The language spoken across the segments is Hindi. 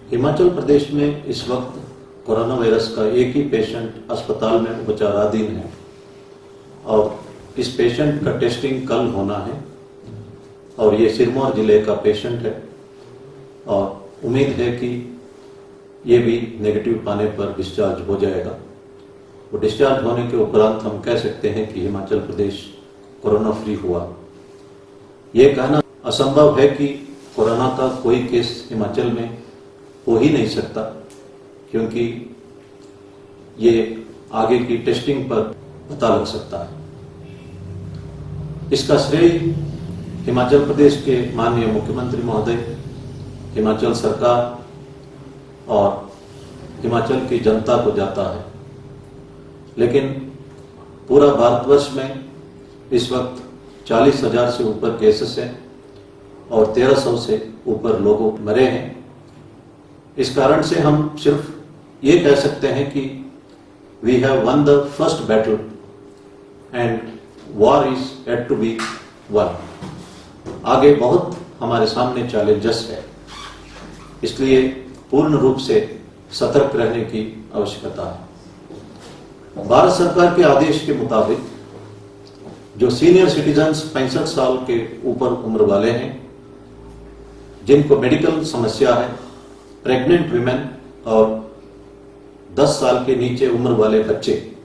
हिमाचल प्रदेश में इस वक्त कोरोना वायरस का एक ही पेशेंट अस्पताल में उपचाराधीन है और इस पेशेंट का टेस्टिंग कल होना है और ये सिरमौर जिले का पेशेंट है और उम्मीद है कि ये भी नेगेटिव पाने पर डिस्चार्ज हो जाएगा। वो डिस्चार्ज होने के उपरांत हम कह सकते हैं कि हिमाचल प्रदेश कोरोना फ्री हुआ। ये कहना असंभव है कि कोरोना का कोई केस हिमाचल में हो ही नहीं सकता, क्योंकि ये आगे की टेस्टिंग पर पता लग सकता है। इसका श्रेय हिमाचल प्रदेश के माननीय मुख्यमंत्री महोदय, हिमाचल सरकार और हिमाचल की जनता को जाता है। लेकिन पूरा भारतवर्ष में इस वक्त 40,000 से ऊपर केसेस हैं और 1300 से ऊपर लोग मरे हैं। इस कारण से हम सिर्फ ये कह सकते हैं कि we have won the first battle and war is yet to be won. आगे बहुत हमारे सामने चैलेंजेस है, इसलिए पूर्ण रूप से सतर्क रहने की आवश्यकता है। भारत सरकार के आदेश के मुताबिक जो सीनियर सिटीजन्स 65 साल के ऊपर उम्र वाले हैं, जिनको मेडिकल समस्या है, प्रेग्नेंट विमेन और 10 साल के नीचे उम्र वाले बच्चे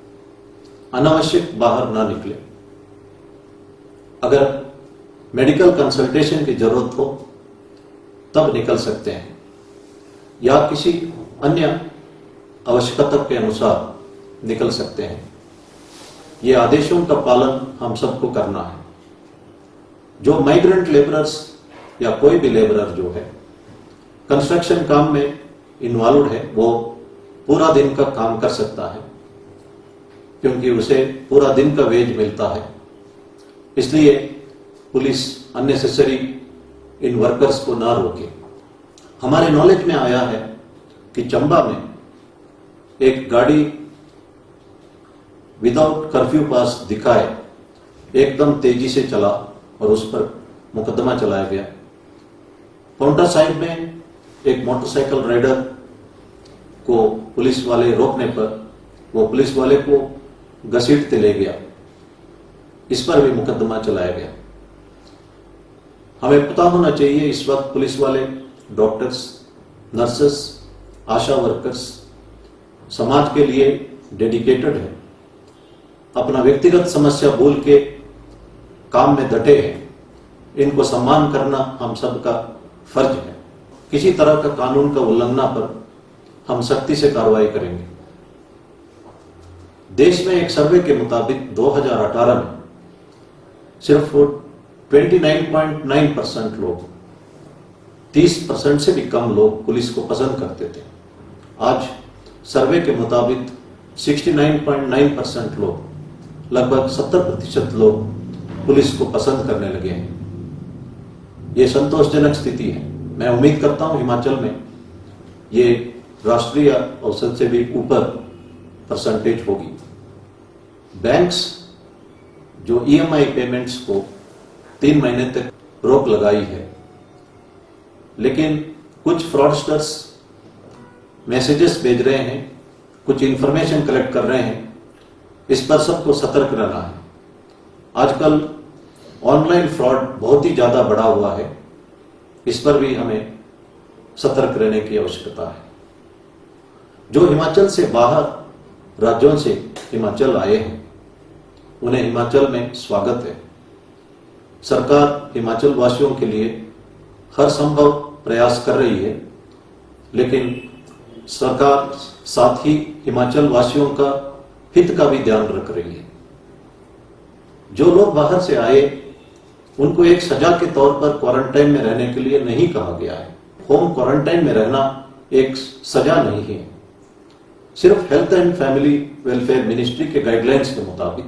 अनावश्यक बाहर ना निकले। अगर मेडिकल कंसल्टेशन की जरूरत हो तब निकल सकते हैं या किसी अन्य आवश्यकता के अनुसार निकल सकते हैं। ये आदेशों का पालन हम सबको करना है। जो माइग्रेंट लेबरर्स या कोई भी लेबरर जो है कंस्ट्रक्शन काम में इन्वॉल्व है, वो पूरा दिन का काम कर सकता है, क्योंकि उसे पूरा दिन का वेज मिलता है। इसलिए पुलिस अननेसेसरी इन वर्कर्स को ना रोके। हमारे नॉलेज में आया है कि चंबा में एक गाड़ी विदाउट कर्फ्यू पास दिखाए एकदम तेजी से चला और उस पर मुकदमा चलाया गया। पाउंटा साहिब में एक मोटरसाइकिल राइडर को पुलिस वाले रोकने पर वो पुलिस वाले को घसीटते ले गया, इस पर भी मुकदमा चलाया गया। हमें पता होना चाहिए इस वक्त पुलिस वाले डॉक्टर्स, नर्सेस, आशा वर्कर्स समाज के लिए डेडिकेटेड है, अपना व्यक्तिगत समस्या भूल के काम में डटे हैं। इनको सम्मान करना हम सबका फर्ज है। किसी तरह का कानून का उल्लंघना पर हम सख्ती से कार्रवाई करेंगे। देश में एक सर्वे के मुताबिक 2018 में सिर्फ 29.9% लोग, 30% से भी कम लोग पुलिस को पसंद करते थे। आज सर्वे के मुताबिक 69.9% लोग, लगभग 70% लोग पुलिस को पसंद करने लगे हैं। ये संतोषजनक स्थिति है। मैं उम्मीद करता हूं हिमाचल में ये राष्ट्रीय औसत से भी ऊपर परसेंटेज होगी। बैंक्स जो ईएमआई पेमेंट्स को 3 महीने तक रोक लगाई है, लेकिन कुछ फ्रॉडस्टर्स मैसेजेस भेज रहे हैं, कुछ इंफॉर्मेशन कलेक्ट कर रहे हैं। इस पर सबको सतर्क रहना है। आजकल ऑनलाइन फ्रॉड बहुत ही ज्यादा बढ़ा हुआ है, इस पर भी हमें सतर्क रहने की आवश्यकता है। जो हिमाचल से बाहर राज्यों से हिमाचल आए हैं, उन्हें हिमाचल में स्वागत है। सरकार हिमाचल वासियों के लिए हर संभव प्रयास कर रही है, लेकिन सरकार साथ ही हिमाचल वासियों का हित का भी ध्यान रख रही है। जो लोग बाहर से आए उनको एक सजा के तौर पर क्वारंटाइन में रहने के लिए नहीं कहा गया है। होम क्वारंटाइन में रहना एक सजा नहीं है। सिर्फ health and family welfare ministry के गाइडलाइंस के मुताबिक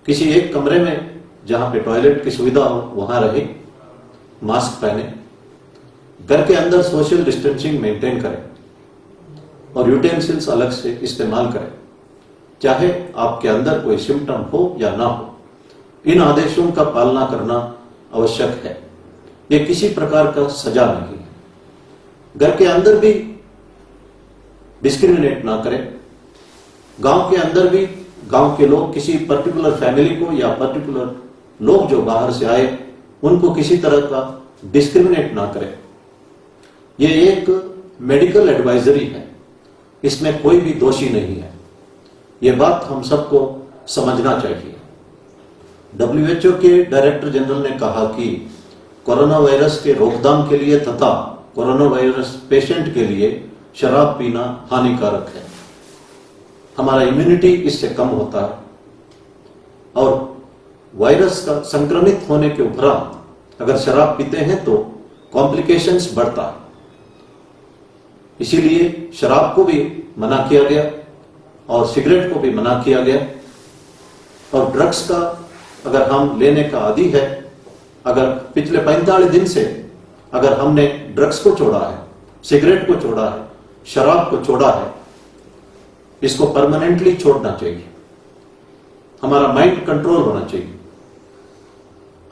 किसी एक कमरे में जहां पे टॉयलेट की सुविधा हो वहां रहे, मास्क पहने, घर के अंदर सोशल डिस्टेंसिंग मेंटेन करें और यूटेंसिल्स अलग से इस्तेमाल करें, चाहे आपके अंदर कोई सिम्टम हो या ना हो। इन आदेशों का पालना करना आवश्यक है। ये किसी प्रकार का सजा नहीं है। घर के अंदर भी डिस्क्रिमिनेट ना करें, गांव के अंदर भी गांव के लोग किसी पर्टिकुलर फैमिली को या पर्टिकुलर लोग जो बाहर से आए उनको किसी तरह का डिस्क्रिमिनेट ना करें। ये एक मेडिकल एडवाइजरी है, इसमें कोई भी दोषी नहीं है। ये बात हम सबको समझना चाहिए। WHO के डायरेक्टर जनरल ने कहा कि कोरोना वायरस के रोकथाम के लिए तथा कोरोना वायरस पेशेंट के लिए शराब पीना हानिकारक है। हमारा इम्यूनिटी इससे कम होता है और वायरस का संक्रमित होने के उपरांत अगर शराब पीते हैं तो कॉम्प्लिकेशंस बढ़ता है। इसीलिए शराब को भी मना किया गया और सिगरेट को भी मना किया गया। और ड्रग्स का अगर हम लेने का आदी है, अगर पिछले 45 दिन से अगर हमने ड्रग्स को छोड़ा है, सिगरेट को छोड़ा है, शराब को छोड़ा है, इसको परमानेंटली छोड़ना चाहिए। हमारा माइंड कंट्रोल होना चाहिए।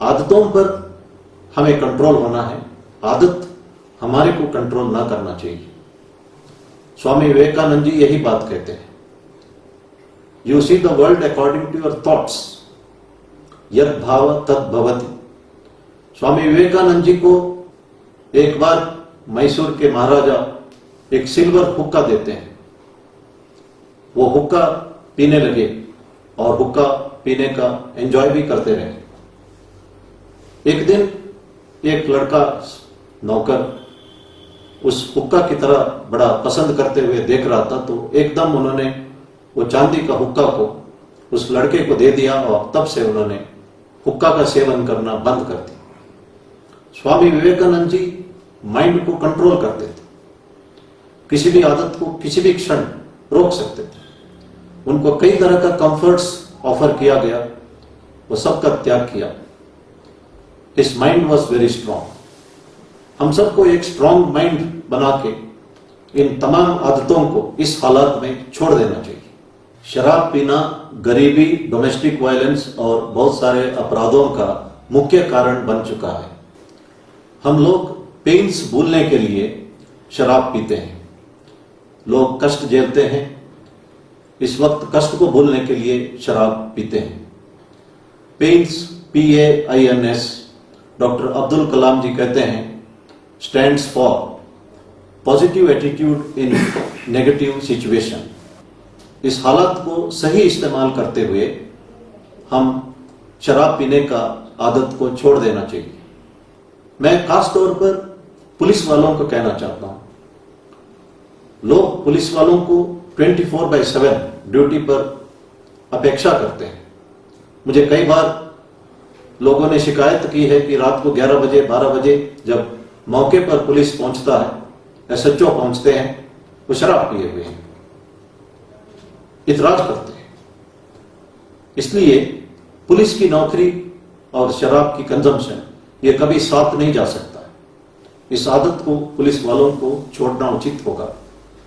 आदतों पर हमें कंट्रोल होना है, आदत हमारे को कंट्रोल ना करना चाहिए। स्वामी विवेकानंद जी यही बात कहते हैं, you see the world according to your thoughts, यद भाव तद भवति। स्वामी विवेकानंद जी को एक बार मैसूर के महाराजा एक सिल्वर हुक्का देते हैं। वो हुक्का पीने लगे और हुक्का पीने का एंजॉय भी करते रहे। एक दिन एक लड़का नौकर उस हुक्का की तरह बड़ा पसंद करते हुए देख रहा था, तो एकदम उन्होंने वो चांदी का हुक्का को उस लड़के को दे दिया और तब से उन्होंने हुक्का का सेवन करना बंद कर दिया। स्वामी विवेकानंद जी माइंड को कंट्रोल करते थे, किसी भी आदत को किसी भी क्षण रोक सकते थे। उनको कई तरह का कंफर्ट्स ऑफर किया गया, वो सबका त्याग किया। His mind was very strong. हम सबको एक स्ट्रांग माइंड बना के इन तमाम आदतों को इस हालात में छोड़ देना चाहिए। शराब पीना गरीबी, डोमेस्टिक वायलेंस और बहुत सारे अपराधों का मुख्य कारण बन चुका है। हम लोग पेन्स भूलने के लिए शराब पीते हैं, लोग कष्ट झेलते हैं, इस वक्त कष्ट को भूलने के लिए शराब पीते हैं। Pens, PAINS, doctor Abdul Kalam जी कहते हैं, stands for positive attitude in negative situation. इस हालत को सही इस्तेमाल करते हुए हम शराब पीने का आदत को छोड़ देना चाहिए। मैं खास तौर पर पुलिस वालों को कहना चाहता हूं, लोग पुलिस वालों को 24/7 ड्यूटी पर अपेक्षा करते हैं। मुझे कई बार लोगों ने शिकायत की है कि रात को 11 बजे 12 बजे जब मौके पर पुलिस पहुंचता है, SHO पहुंचते हैं, वो शराब पिए हुए हैं, इतराज करते हैं। इसलिए पुलिस की नौकरी और शराब की कंजम्पशन ये कभी साथ नहीं जा सकता। इस आदत को पुलिस वालों को छोड़ना उचित होगा।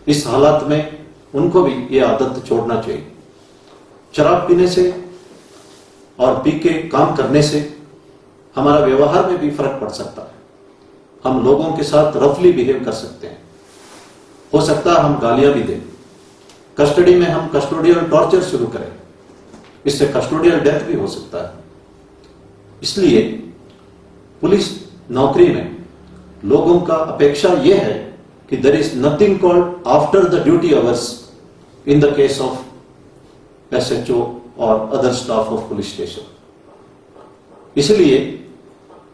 इस हालात में उनको भी ये आदत छोड़ना चाहिए। शराब पीने से और पी के काम करने से हमारा व्यवहार में भी फर्क पड़ सकता है। हम लोगों के साथ रफली बिहेव कर सकते हैं, हो सकता है हम गालियां भी दें, कस्टडी में हम कस्टोडियल टॉर्चर शुरू करें, इससे कस्टोडियल डेथ भी हो सकता है। इसलिए पुलिस नौकरी में लोगों का अपेक्षा यह है कि there is nothing called after the duty hours in the case of SHO और other staff of police station. इसलिए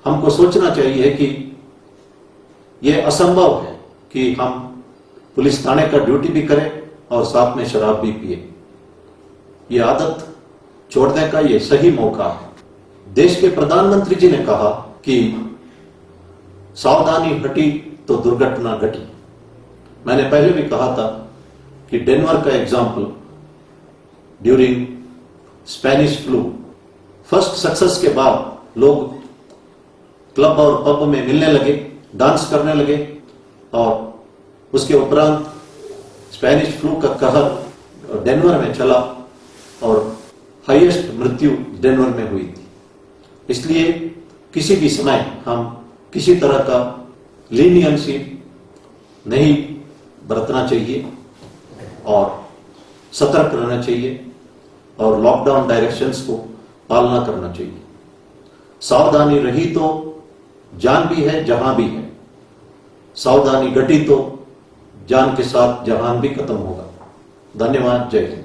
हमको सोचना चाहिए कि यह असंभव है कि हम पुलिस थाने का ड्यूटी भी करें और साथ में शराब भी पिए। यह आदत छोड़ने का यह सही मौका है। देश के प्रधानमंत्री जी ने कहा कि सावधानी हटी तो दुर्घटना घटी। मैंने पहले भी कहा था कि डेनमार्क का example during Spanish flu, first success के बाद लोग क्लब और पब में मिलने लगे, डांस करने लगे और उसके उपरांत स्पेनिश फ्लू का कहर डेनवर में चला और हाईएस्ट मृत्यु डेनवर में हुई थी। इसलिए किसी भी समय हम किसी तरह का लीनियंसी नहीं बरतना चाहिए और सतर्क रहना चाहिए और लॉकडाउन डायरेक्शंस को पालना करना चाहिए। सावधानी रही तो जान भी है, जहां भी है। सावधानी घटी तो जान के साथ जहान भी खत्म होगा। धन्यवाद। जय हिंद।